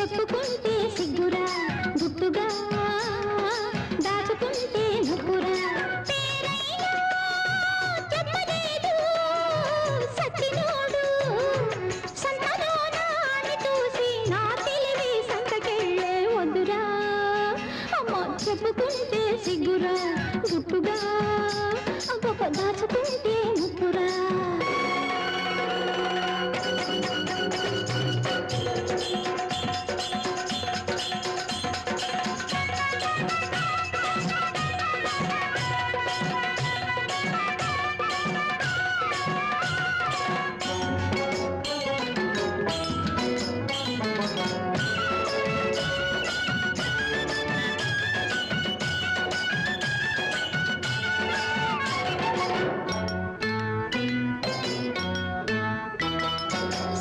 చెప్పుకుంటే సిగ్గురా గుట్టుగా దాచుకుంటే ముక్కురా పేరైనా చెప్పలేదు సచ్చినోడు సంతలోనా అని చూసి నా తెలివి సంతకెళ్ళే వద్దురా అమ్మ చెప్పుకుంటే సిగ్గురా గుట్టుగా గొప్ప దాచుకుంటే ముక్కురా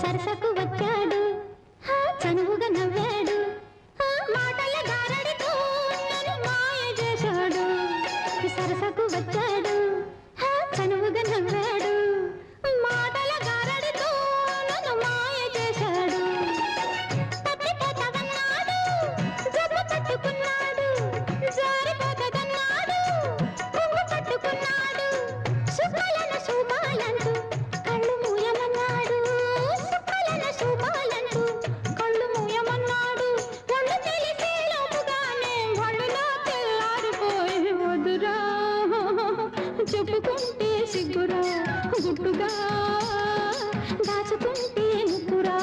సరసకు వచ్చాడు చనువుగా నవ్వాడు మాటల గారడితో నన్ను మాయ చేశాడు సరసకు వచ్చాడు చనువుగా నవ్వాడు మాటల గారడితో నన్ను మాయ చేశాడు తప్పిపోతావన్నాడు జబ్బు పట్టుకున్నాడు జారిపోతదన్నాడు పువ్వు పట్టుకున్నాడు శుభాలను శుభాలంటూ కళ్ళు మూయమన్నాడు సుఖాలను శుభాలంటూ కళ్ళు మూయమన్నాడు ఒళ్ళు తెలిసే లోపుగానే ఒళ్ళులో తెల్లారిపోయి వదురా చెప్పుకుంటే సిగ్గురా గుట్టుగా దాచుకుంటే ముక్కురా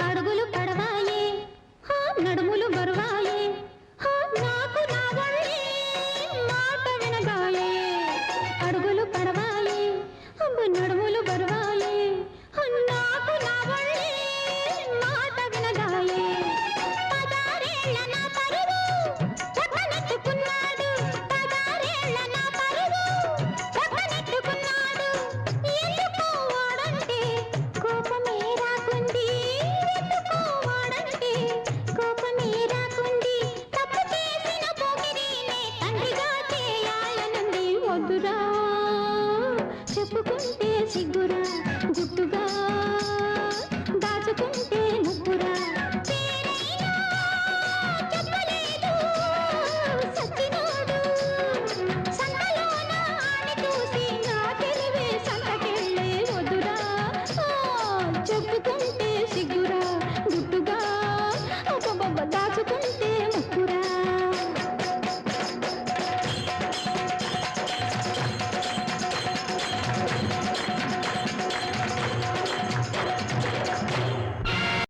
అడుగులు పడవాయే నడుములు బరువాయే నాకు నా వళ్ళే మాట వినగాయే అడుగులు పడవాయే నడుములు బరువాయే నాకు నా వళ్ళే మాట వినగాయే పదారేళ్ల నా పరువు పొట్టనెత్తుకున్నాడు పదారేళ్ల నా పరువు పొట్టనెత్తుకున్నాడు ఎందుకో వాడంటే కోపమే రాకుంది ఎందుకో వాడంటే కోపమే రాకుంది తప్పు చేసిన పోకిరీనే తండ్రిగా చేయాలనుంది వద్దురా చెప్పుకుంటే సిగ్గురా గుట్టుగా